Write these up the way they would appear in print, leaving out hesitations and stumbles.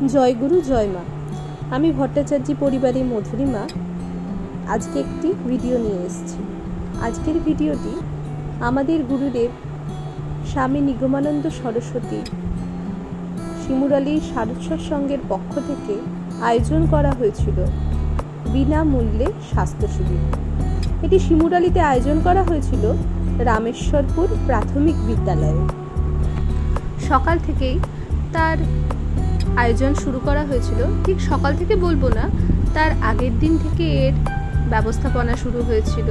জয় গুরু জয় মা। আমি ভট্টাচার্য পরিবারের মধুরিমা আজকে একটি ভিডিও নিয়ে এসেছি। আজকের ভিডিওটি আমাদের গুরুদেব স্বামী নিগমানন্দ সরস্বতী শিমুরালী সারস্বত সংঘের পক্ষ থেকে আয়োজন করা হয়েছিল বিনামূল্যে স্বাস্থ্য শিবির। এটি শিমুরালীতে আয়োজন করা হয়েছিল রামেশ্বরপুর প্রাথমিক বিদ্যালয়ে। সকাল থেকেই তার আয়োজন শুরু করা হয়েছিল। ঠিক সকাল থেকে বলবো না, তার আগের দিন থেকে এর ব্যবস্থাপনা শুরু হয়েছিল।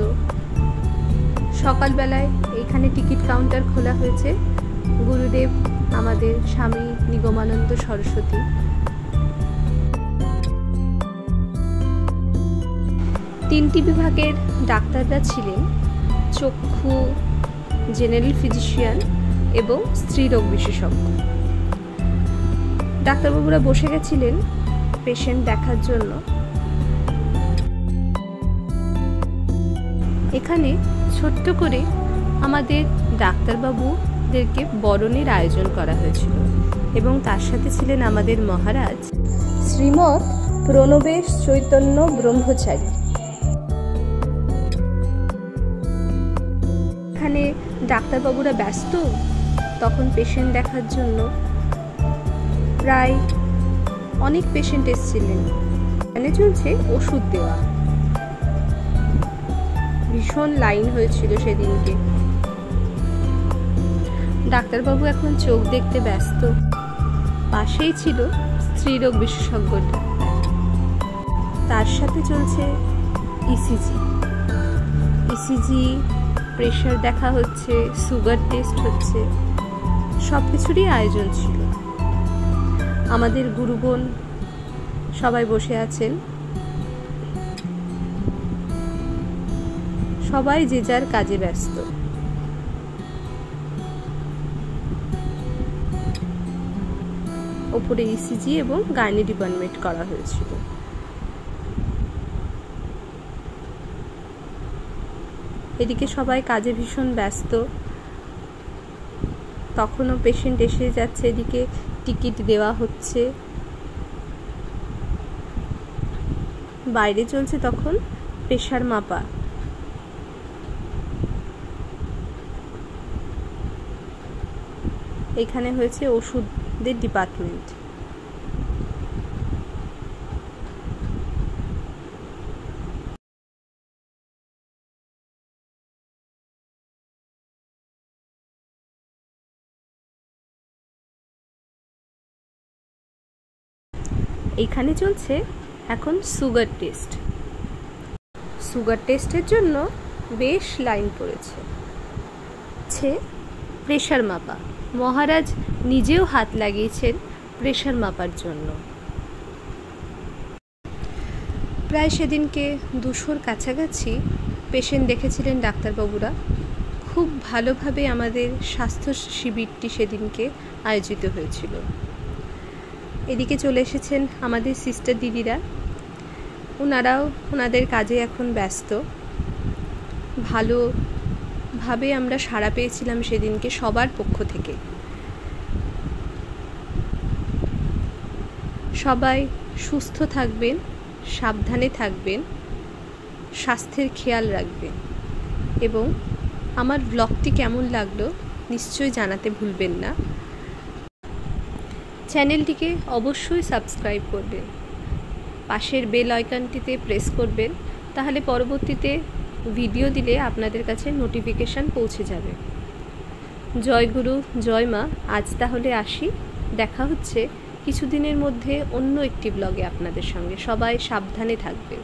সকালবেলায় এখানে টিকিট কাউন্টার খোলা হয়েছে। গুরুদেব আমাদের স্বামী নিগমানন্দ সরস্বতী তিনটি বিভাগের ডাক্তাররা ছিলেন, চক্ষু, জেনারেল ফিজিশিয়ান এবং স্ত্রীরোগ বিশেষজ্ঞ। ডাক্তারবাবুরা বসে গেছিলেন পেশেন্ট দেখার জন্য। এখানে ছোট্ট করে আমাদের ডাক্তারবাবুদেরকে বরণের আয়োজন করা হয়েছিল এবং তার সাথে ছিলেন আমাদের মহারাজ শ্রীমৎ প্রণবেশ চৈতন্য ব্রহ্মচারী। এখানে ডাক্তারবাবুরা ব্যস্ত তখন পেশেন্ট দেখার জন্য। প্রায় অনেক পেশেন্ট এসেছিলেন। এখানে চলছে ওষুধ দেওয়া। ভীষণ লাইন হয়েছিল সেদিনকে। ডাক্তারবাবু এখন চোখ দেখতে ব্যস্ত। পাশেই ছিল স্ত্রীরোগ বিশেষজ্ঞ ডাক্তার। তার সাথে চলছে ইসিজি, প্রেশার দেখা হচ্ছে, সুগার টেস্ট হচ্ছে, সব কিছুরই আয়োজন ছিল। আমাদের গুরুগণ সবাই বসে আছেন। সবাই যে যার কাজে ব্যস্ত। ওপরে ইসিজি এবং গাইনি ডিপার্টমেন্ট করা হয়েছিল। এদিকে সবাই কাজে ভীষণ ব্যস্ত। তখনও পেশেন্ট এসে যাচ্ছে, এদিকে টিকিট দেওয়া হচ্ছে। বাইরে চলছে তখন প্রেশার মাপা। এখানে হয়েছে ওষুধের ডিপার্টমেন্ট। এইখানে চলছে এখন সুগার টেস্টের জন্য বেশ লাইন পড়েছে। প্রেশার মাপা, মহারাজ নিজেও হাত লাগিয়েছেন প্রেশার মাপার জন্য। প্রায় সেদিনকে 200-র কাছাকাছি পেশেন্ট দেখেছিলেন ডাক্তারবাবুরা। খুব ভালোভাবে আমাদের স্বাস্থ্য শিবিরটি সেদিনকে আয়োজিত হয়েছিল। এদিকে চলে এসেছেন আমাদের সিস্টার দিদিরা। ওনারাও ওনাদের কাজে এখন ব্যস্ত। ভালোভাবে আমরা সাড়া পেয়েছিলাম সেদিনকে সবার পক্ষ থেকে। সবাই সুস্থ থাকবেন, সাবধানে থাকবেন, স্বাস্থ্যের খেয়াল রাখবেন এবং আমার ব্লগটি কেমন লাগলো নিশ্চয়ই জানাতে ভুলবেন না। চ্যানেলটিকে অবশ্যই সাবস্ক্রাইব করবেন, পাশের বেল আইকনটিতে প্রেস করবেন, তাহলে পরবর্তীতে ভিডিও দিলে আপনাদের কাছে নোটিফিকেশান পৌঁছে যাবে। জয় গুরু জয় মা। আজ তাহলে আসি, দেখা হচ্ছে কিছুদিনের মধ্যে অন্য একটি ব্লগে আপনাদের সঙ্গে। সবাই সাবধানে থাকবেন।